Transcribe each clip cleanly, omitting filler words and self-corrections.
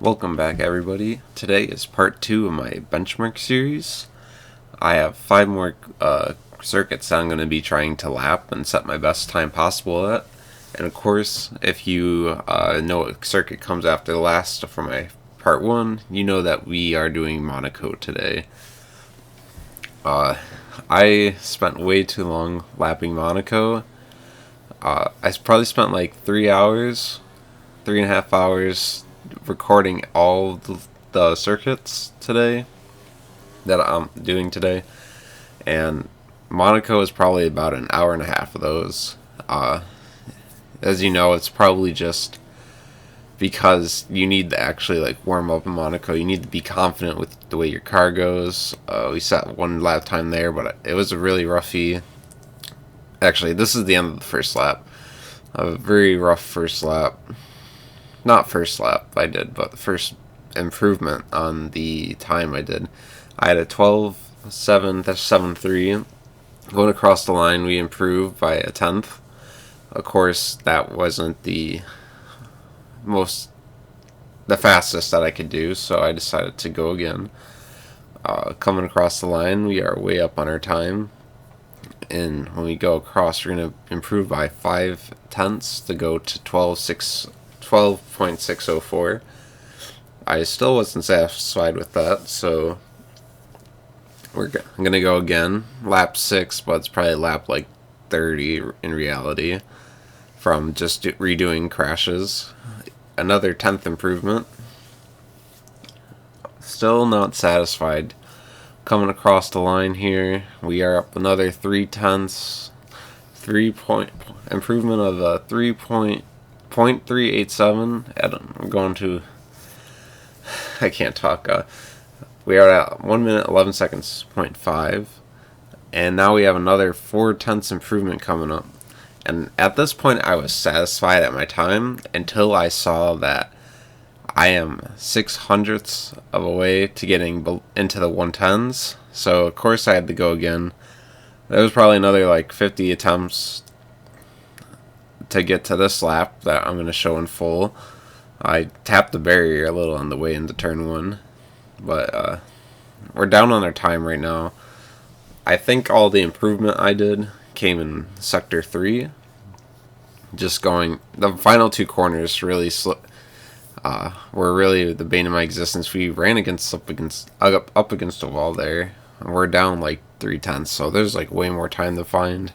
Welcome back, everybody. Today is part 2 of my benchmark series. I have 5 more circuits that I'm going to be trying to lap and set my best time possible at. And of course, if you know what circuit comes after the last for my part 1, you know that we are doing Monaco today. I spent way too long lapping Monaco. I probably spent like 3.5 hours recording all the circuits today that I'm doing today, and Monaco is probably about an hour and a half of those. As you know, it's probably just because you need to actually like warm up in Monaco. You need to be confident with the way your car goes. We set one lap time there, but it was a really roughy. Actually, this is the end of the first lap. A very rough first lap. Not first lap I did, but the first improvement on the time I did. I had a 12.7, that's 7.3. Going across the line, we improved by a tenth. Of course, that wasn't the fastest that I could do, so I decided to go again. Coming across the line, we are way up on our time. And when we go across, we're going to improve by 5 tenths to go to 12.604. I still wasn't satisfied with that, so I'm going to go again. Lap 6, but it's probably lap like 30 in reality from just redoing crashes. Another 10th improvement. Still not satisfied. Coming across the line here, we are up another 3 tenths. 3-point improvement of a 3.387. I'm going to. I can't talk. We are at 1 minute 11 seconds, 0.5, and now we have another 4 tenths improvement coming up. And at this point, I was satisfied at my time until I saw that I am 6/100ths of a way to getting into the 110s. So of course I had to go again. There was probably another like 50 attempts to get to this lap that I'm going to show in full. I tapped the barrier a little on the way into turn 1, but we're down on our time right now. I think all the improvement I did came in sector 3. Just going, the final 2 corners really were really the bane of my existence. We ran up against a wall there, and we're down like 3 tenths, so there's like way more time to find.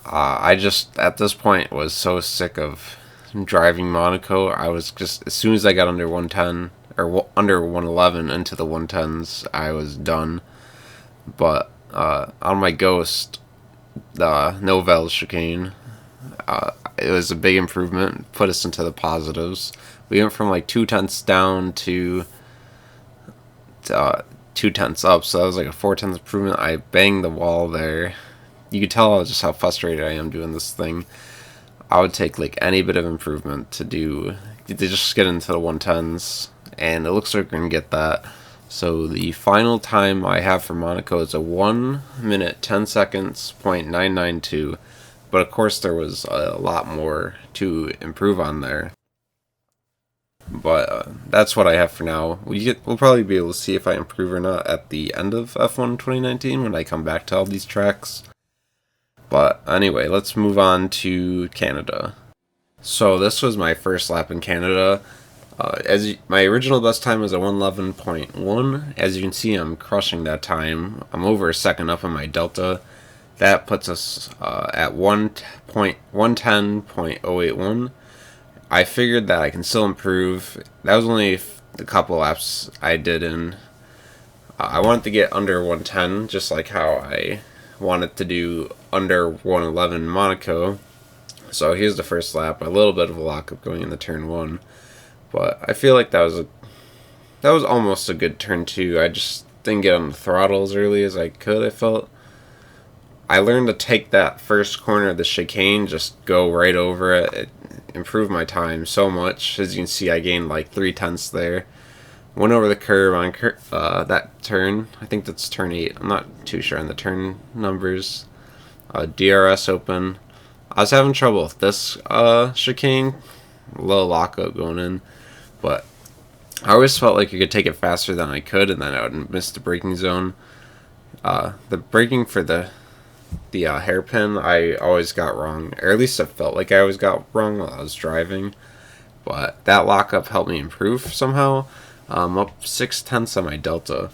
I just at this point was so sick of driving Monaco. I was just, as soon as I got under 110 or under 111 into the 110s, I was done. But on my Ghost, the Novell chicane, it was a big improvement, put us into the positives. We went from like 2 tenths down to 2 tenths up, so that was like a 4 tenths improvement. I banged the wall there. You could tell just how frustrated I am doing this thing. I would take like any bit of improvement to just get into the 110s, and it looks like we're gonna get that. So the final time I have for Monaco is a 1 minute 10 seconds, .992. But of course there was a lot more to improve on there. But that's what I have for now. We'll probably be able to see if I improve or not at the end of F1 2019 when I come back to all these tracks. But anyway, let's move on to Canada. So this was my first lap in Canada. My original best time was a 111.1. As you can see, I'm crushing that time. I'm over a second up on my delta. That puts us at 110.081. I figured that I can still improve. That was only a couple laps I did in. I wanted to get under 110, just like how I wanted to do under 111 in Monaco. So here's the first lap. A little bit of a lockup going into turn 1. But I feel like that was almost a good turn 2. I just didn't get on the throttle as early as I could, I felt. I learned to take that first corner of the chicane, just go right over it. It improved my time so much. As you can see, I gained like 3 tenths there. Went over the curb on that turn. I think that's turn 8. I'm not too sure on the turn numbers. DRS open. I was having trouble with this chicane. A little lockup going in. But I always felt like I could take it faster than I could, and then I would miss the braking zone. The braking for the hairpin, I always got wrong, or at least I felt like I always got wrong while I was driving. But that lockup helped me improve somehow. Up 6/10 on my delta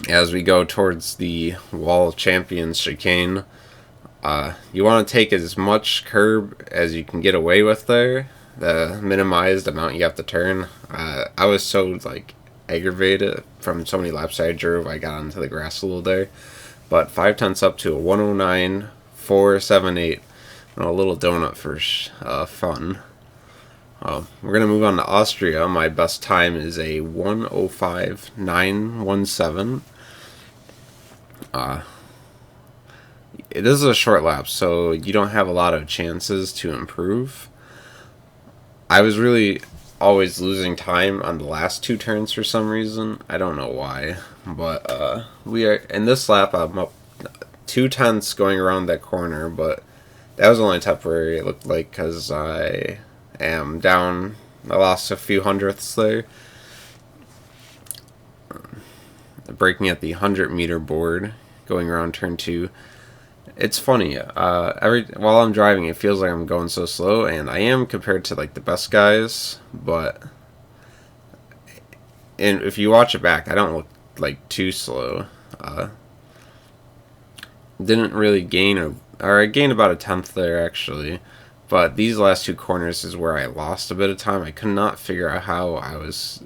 as we go towards the Wall of Champions chicane. You want to take as much curb as you can get away with there. The minimized amount you have to turn. I was so like aggravated from so many laps I drove. I got onto the grass a little there, but 5/10 up to a 109.478 and a little donut for fun. We're gonna move on to Austria. My best time is a 105.917. This is a short lap, so you don't have a lot of chances to improve. I was really always losing time on the last two turns for some reason. I don't know why, but we are in this lap. I'm up 2/10 going around that corner, but that was only temporary. It looked like because I am down. I lost a few hundredths there. Braking at the 100-meter board, going around turn 2. It's funny. While I'm driving, it feels like I'm going so slow, and I am compared to like the best guys. But if you watch it back, I don't look like too slow. Didn't really gain or I gained about a tenth there actually. But these last two corners is where I lost a bit of time. I could not figure out how I was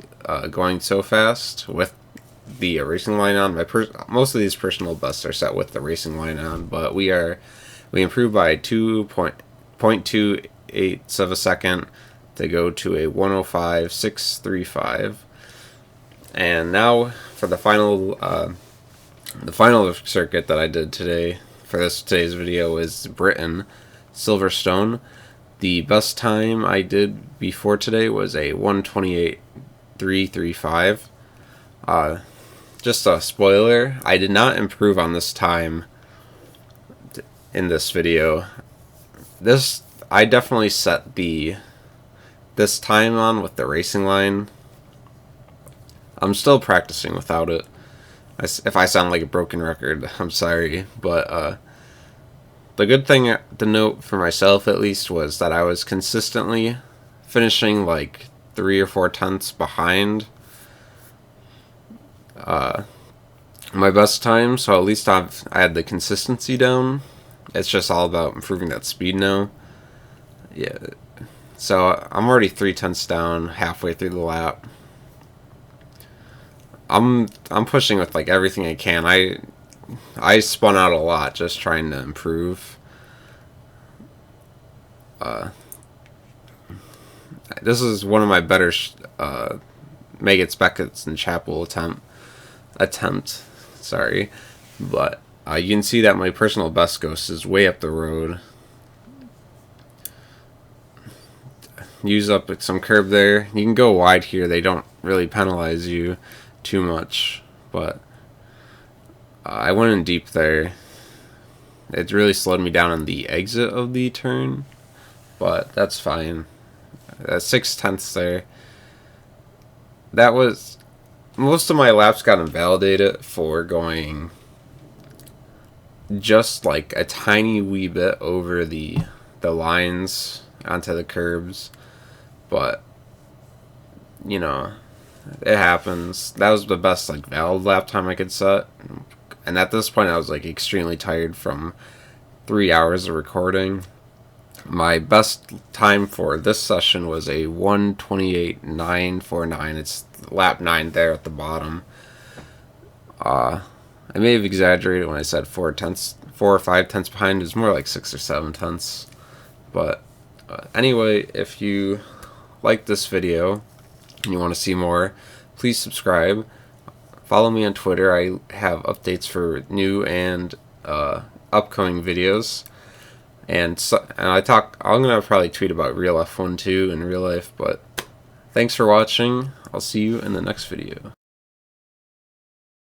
going so fast with the racing line on. Most of these personal bests are set with the racing line on, but we improved by 2.28 of a second to go to a 105.635. And now for the final circuit that I did today for today's video is Britain, Silverstone. The best time I did before today was a 128.335. Just a spoiler, I did not improve on this time in this video. I definitely set this time on with the racing line. I'm still practicing without it. If I sound like a broken record, I'm sorry, but the good thing to note for myself at least was that I was consistently finishing like 3 or 4 tenths behind my best time, so at least I had the consistency down. It's just all about improving that speed now. Yeah, so I'm already 3 tenths down halfway through the lap. I'm pushing with like everything I can. I spun out a lot just trying to improve. This is one of my better Megats, Beckett's, and Chapel attempt. Sorry, but you can see that my personal best ghost is way up the road. Use up some curb there. You can go wide here. They don't really penalize you too much, but I went in deep there. It really slowed me down on the exit of the turn, but that's fine. 6 tenths there. That was most of my laps got invalidated for going just like a tiny wee bit over the lines onto the curbs, but you know, it happens. That was the best like valid lap time I could set, and at this point I was like extremely tired from 3 hours of recording. My best time for this session was a 128.949. It's lap 9 there at the bottom. I may have exaggerated when I said 4 or 5 tenths behind. It was more like 6 or 7 tenths. But anyway, if you like this video and you want to see more, please subscribe. Follow me on Twitter. I have updates for new and upcoming videos. I'm gonna probably tweet about real F1 too in real life, but thanks for watching. I'll see you in the next video.